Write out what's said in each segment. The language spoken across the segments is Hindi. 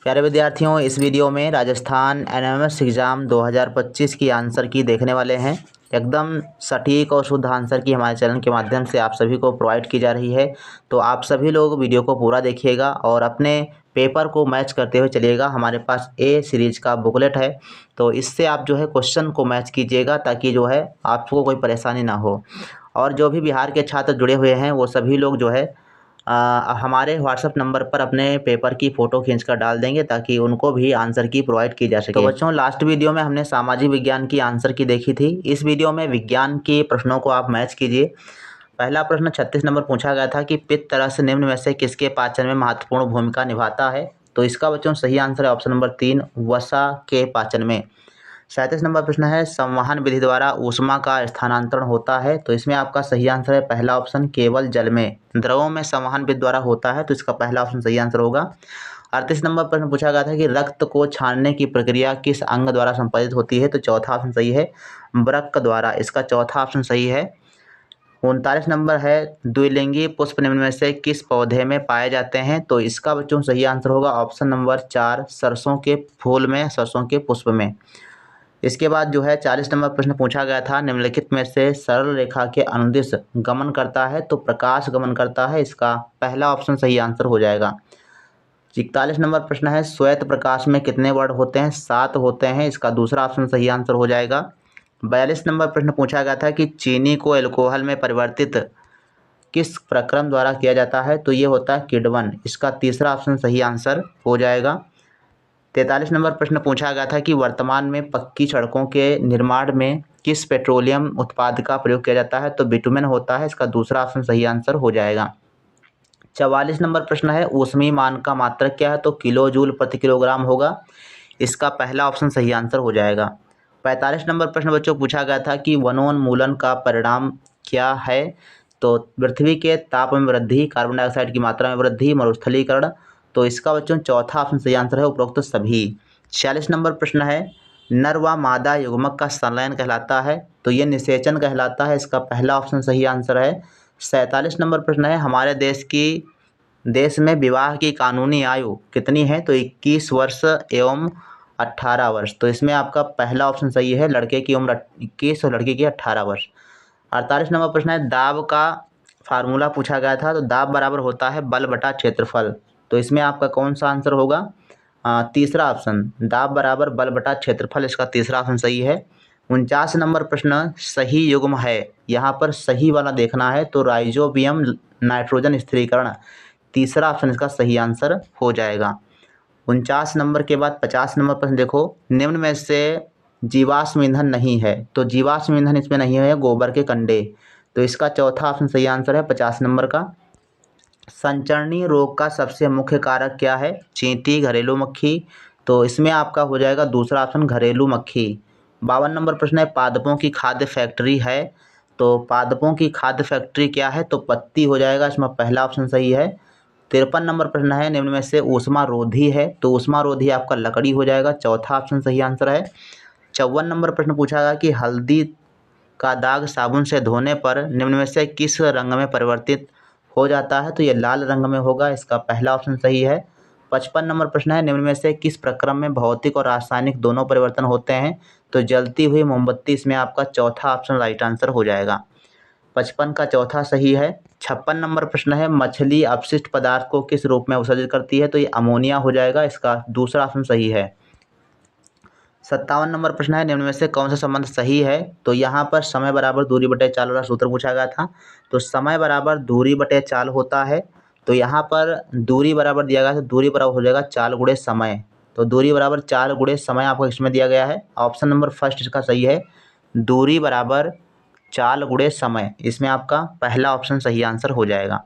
प्यारे विद्यार्थियों, इस वीडियो में राजस्थान एनएमएस एग्ज़ाम 2025 की आंसर की देखने वाले हैं। एकदम सटीक और शुद्ध आंसर की हमारे चैनल के माध्यम से आप सभी को प्रोवाइड की जा रही है। तो आप सभी लोग वीडियो को पूरा देखिएगा और अपने पेपर को मैच करते हुए चलिएगा। हमारे पास ए सीरीज का बुकलेट है, तो इससे आप जो है क्वेश्चन को मैच कीजिएगा ताकि जो है आपको कोई परेशानी ना हो। और जो भी बिहार के छात्र जुड़े हुए हैं वो सभी लोग जो है हमारे व्हाट्सएप नंबर पर अपने पेपर की फ़ोटो खींचकर डाल देंगे ताकि उनको भी आंसर की प्रोवाइड की जा सके। तो बच्चों, लास्ट वीडियो में हमने सामाजिक विज्ञान की आंसर की देखी थी। इस वीडियो में विज्ञान के प्रश्नों को आप मैच कीजिए। पहला प्रश्न 36 नंबर पूछा गया था कि पित्त रस निम्न में से किसके पाचन में महत्वपूर्ण भूमिका निभाता है। तो इसका बच्चों सही आंसर है ऑप्शन नंबर 3, वसा के पाचन में। 37 नंबर प्रश्न है संवहन विधि द्वारा ऊष्मा का स्थानांतरण होता है। तो इसमें आपका सही आंसर है पहला ऑप्शन, केवल जल में। द्रवों में संवहन विधि द्वारा होता है, तो इसका पहला ऑप्शन सही आंसर होगा। 38 नंबर प्रश्न पूछा गया था कि रक्त को छानने की प्रक्रिया किस अंग द्वारा संपादित होती है। तो चौथा ऑप्शन सही है, वृक्क द्वारा। इसका चौथा ऑप्शन सही है। 39 नंबर है द्विलिंगी पुष्प निम्न में से किस पौधे में पाए जाते हैं। तो इसका बच्चों सही आंसर होगा ऑप्शन नंबर 4, सरसों के फूल में, सरसों के पुष्प में। इसके बाद जो है 40 नंबर प्रश्न पूछा गया था निम्नलिखित में से सरल रेखा के अनुदिश गमन करता है। तो प्रकाश गमन करता है, इसका पहला ऑप्शन सही आंसर हो जाएगा। 41 नंबर प्रश्न है श्वेत प्रकाश में कितने वर्ण होते हैं। 7 होते हैं, इसका दूसरा ऑप्शन सही आंसर हो जाएगा। 42 नंबर प्रश्न पूछा गया था कि चीनी को एल्कोहल में परिवर्तित किस प्रक्रम द्वारा किया जाता है। तो ये होता है किण्वन, इसका तीसरा ऑप्शन सही आंसर हो जाएगा। 43 नंबर प्रश्न पूछा गया था कि वर्तमान में पक्की सड़कों के निर्माण में किस पेट्रोलियम उत्पाद का प्रयोग किया जाता है। तो बिटुमेन होता है, इसका दूसरा ऑप्शन सही आंसर हो जाएगा। 44 नंबर प्रश्न है ऊष्मीय मान का मात्रक क्या है। तो किलो जूल प्रति किलोग्राम होगा, इसका पहला ऑप्शन सही आंसर हो जाएगा। 45 नंबर प्रश्न बच्चों पूछा गया था कि वनोन्मूलन का परिणाम क्या है। तो पृथ्वी के ताप में वृद्धि, कार्बन डाइऑक्साइड की मात्रा में वृद्धि, मरुस्थलीकरण। तो इसका बच्चों चौथा ऑप्शन सही आंसर है उपरोक्त सभी। 46 नंबर प्रश्न है नर व मादा युग्मक का संलयन कहलाता है। तो ये निषेचन कहलाता है, इसका पहला ऑप्शन सही आंसर है। 47 नंबर प्रश्न है हमारे देश में विवाह की कानूनी आयु कितनी है। तो 21 वर्ष एवं 18 वर्ष। तो इसमें आपका पहला ऑप्शन सही है, लड़के की उम्र 21 और लड़की की 18 वर्ष। 48 नंबर प्रश्न है दाब का फार्मूला पूछा गया था। तो दाब बराबर होता है बल बटा क्षेत्रफल। तो इसमें आपका कौन सा आंसर होगा, तीसरा ऑप्शन, दाब बराबर बल बटा क्षेत्रफल, इसका तीसरा ऑप्शन सही है। 49 नंबर प्रश्न सही युग्म है, यहाँ पर सही वाला देखना है। तो राइजोबियम नाइट्रोजन स्थिरीकरण, तीसरा ऑप्शन इसका सही आंसर हो जाएगा। 49 नंबर के बाद 50 नंबर प्रश्न देखो निम्न में से जीवाश्म ईंधन नहीं है। तो जीवाश्म ईंधन इसमें नहीं है, गोबर के कंडे। तो इसका चौथा ऑप्शन सही आंसर है 50 नंबर का। संचरणीय रोग का सबसे मुख्य कारक क्या है। चींटी, घरेलू मक्खी। तो इसमें आपका हो जाएगा दूसरा ऑप्शन घरेलू मक्खी। 52 नंबर प्रश्न है पादपों की खाद्य फैक्ट्री है। तो पादपों की खाद्य फैक्ट्री क्या है। तो पत्ती हो जाएगा, इसमें पहला ऑप्शन सही है। 53 नंबर प्रश्न है निम्न में से ऊष्मा रोधी है। तो ऊष्मा रोधी आपका लकड़ी हो जाएगा, चौथा ऑप्शन सही आंसर है। 54 नंबर प्रश्न पूछा गया कि हल्दी का दाग साबुन से धोने पर निम्न में से किस रंग में परिवर्तित हो जाता है। तो ये लाल रंग में होगा, इसका पहला ऑप्शन सही है। 55 नंबर प्रश्न है निम्न में से किस प्रक्रम में भौतिक और रासायनिक दोनों परिवर्तन होते हैं। तो जलती हुई मोमबत्ती, इसमें आपका चौथा ऑप्शन राइट आंसर हो जाएगा। 55 का चौथा सही है। 56 नंबर प्रश्न है मछली अपशिष्ट पदार्थ को किस रूप में उत्सर्जित करती है। तो ये अमोनिया हो जाएगा, इसका दूसरा ऑप्शन सही है। 57 नंबर प्रश्न है निम्न में से कौन सा संबंध सही है। तो यहाँ पर समय बराबर दूरी बटे चाल वाला सूत्र पूछा गया था। तो समय बराबर दूरी बटे चाल होता है। तो यहाँ पर दूरी बराबर दिया गया है, तो दूरी बराबर हो जाएगा चाल गुणे समय। तो दूरी बराबर चाल गुणे समय आपको इसमें दिया गया है। ऑप्शन नंबर फर्स्ट इसका सही है, दूरी बराबर चाल गुणे समय। इसमें आपका पहला ऑप्शन सही आंसर हो जाएगा।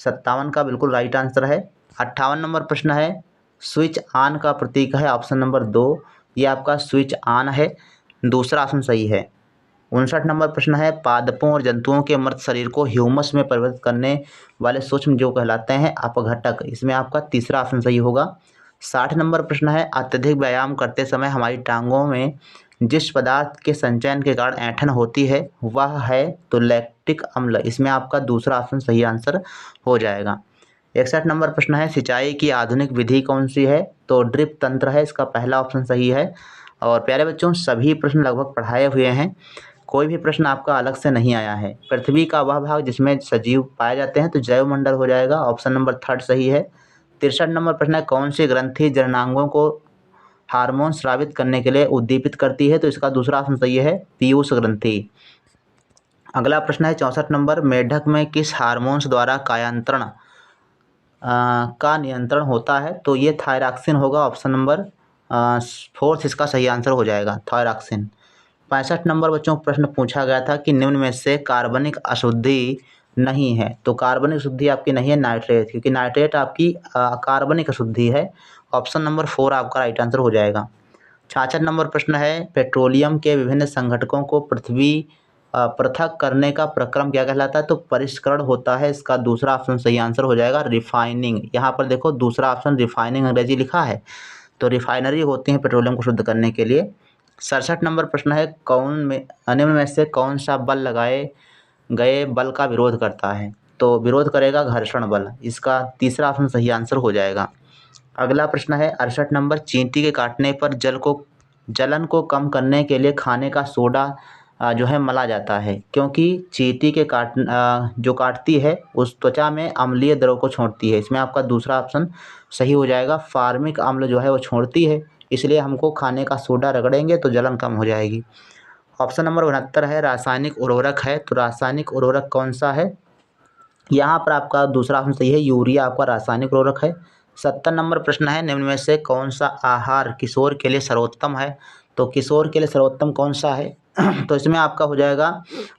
57 का बिल्कुल राइट आंसर है। 58 नंबर प्रश्न है स्विच ऑन का प्रतीक है ऑप्शन नंबर 2, ये आपका स्विच ऑन है, दूसरा ऑप्शन सही है। 59 नंबर प्रश्न है पादपों और जंतुओं के मृत शरीर को ह्यूमस में परिवर्तित करने वाले सूक्ष्म जीव कहलाते हैं अपघटक, इसमें आपका तीसरा ऑप्शन सही होगा। 60 नंबर प्रश्न है अत्यधिक व्यायाम करते समय हमारी टांगों में जिस पदार्थ के संचयन के कारण ऐंठन होती है वह है तो लैक्टिक अम्ल, इसमें आपका दूसरा ऑप्शन सही आंसर हो जाएगा। 61 नंबर प्रश्न है सिंचाई की आधुनिक विधि कौन सी है। तो ड्रिप तंत्र है, इसका पहला ऑप्शन सही है। और प्यारे बच्चों, सभी प्रश्न लगभग पढ़ाए हुए हैं, कोई भी प्रश्न आपका अलग से नहीं आया है। पृथ्वी का वह भाग जिसमें सजीव पाए जाते हैं, तो जैवमंडल हो जाएगा, ऑप्शन नंबर 3 सही है। 63 नंबर प्रश्न है, कौन सी ग्रंथि जननांगों को हार्मोन स्रावित करने के लिए उद्दीपित करती है, तो इसका दूसरा ऑप्शन सही है, पीयूष ग्रंथि। अगला प्रश्न है 64 नंबर, मेढक में किस हार्मोन्स द्वारा कायांतरण का नियंत्रण होता है, तो ये थायरॉक्सिन होगा, ऑप्शन नंबर 4 इसका सही आंसर हो जाएगा, थायरॉक्सिन। 65 नंबर बच्चों प्रश्न पूछा गया था कि निम्न में से कार्बनिक अशुद्धि नहीं है, तो कार्बनिक अशुद्धि आपकी नहीं है नाइट्रेट, क्योंकि नाइट्रेट आपकी कार्बनिक अशुद्धि है, ऑप्शन नंबर 4 आपका राइट आंसर हो जाएगा। 66 नंबर प्रश्न है, पेट्रोलियम के विभिन्न संघटकों को पृथक करने का प्रक्रम क्या कहलाता है, तो परिष्करण होता है, इसका दूसरा ऑप्शन सही आंसर हो जाएगा, रिफाइनिंग। यहाँ पर देखो दूसरा ऑप्शन रिफाइनिंग अंग्रेजी लिखा है, तो रिफाइनरी होती है पेट्रोलियम को शुद्ध करने के लिए। 67 नंबर प्रश्न है, निम्न में से कौन सा बल लगाए गए बल का विरोध करता है, तो विरोध करेगा घर्षण बल, इसका तीसरा ऑप्शन सही आंसर हो जाएगा। अगला प्रश्न है 68 नंबर, चींटी के काटने पर जलन को कम करने के लिए खाने का सोडा जो है मला जाता है, क्योंकि चींटी के जो काटती है उस त्वचा में अम्लीय द्रव को छोड़ती है, इसमें आपका दूसरा ऑप्शन सही हो जाएगा, फार्मिक अम्ल जो है वो छोड़ती है, इसलिए हमको खाने का सोडा रगड़ेंगे तो जलन कम हो जाएगी। ऑप्शन नंबर 69 है, रासायनिक उर्वरक है, तो रासायनिक उर्वरक कौन सा है, यहाँ पर आपका दूसरा ऑप्शन सही है, यूरिया आपका रासायनिक उर्वरक है। 70 नंबर प्रश्न है, निम्न में से कौन सा आहार किशोर के लिए सर्वोत्तम है, तो किशोर के लिए सर्वोत्तम कौन सा है तो इसमें आपका हो जाएगा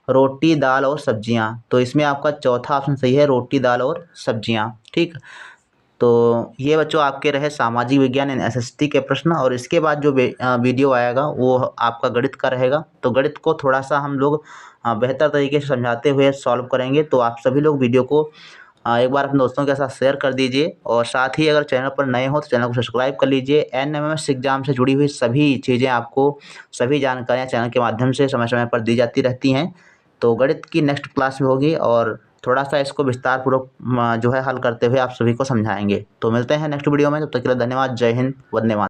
रोटी, दाल और सब्जियां, तो इसमें आपका चौथा ऑप्शन सही है, रोटी, दाल और सब्जियां। ठीक, तो ये बच्चों आपके रहे सामाजिक विज्ञान यानी एसएसटी के प्रश्न, और इसके बाद जो वीडियो आएगा वो आपका गणित का रहेगा, तो गणित को थोड़ा सा हम लोग बेहतर तरीके से समझाते हुए सॉल्व करेंगे, तो आप सभी लोग वीडियो को एक बार अपने दोस्तों के साथ शेयर कर दीजिए, और साथ ही अगर चैनल पर नए हो तो चैनल को सब्सक्राइब कर लीजिए। एनएमएमएस एग्जाम से जुड़ी हुई सभी चीज़ें आपको, सभी जानकारियाँ चैनल के माध्यम से समय समय पर दी जाती रहती हैं, तो गणित की नेक्स्ट क्लास में होगी और थोड़ा सा इसको विस्तार पूर्वक जो है हल करते हुए आप सभी को समझाएंगे। तो मिलते हैं नेक्स्ट वीडियो में, तब तक के लिए धन्यवाद, जय हिंद, वंदे मातरम।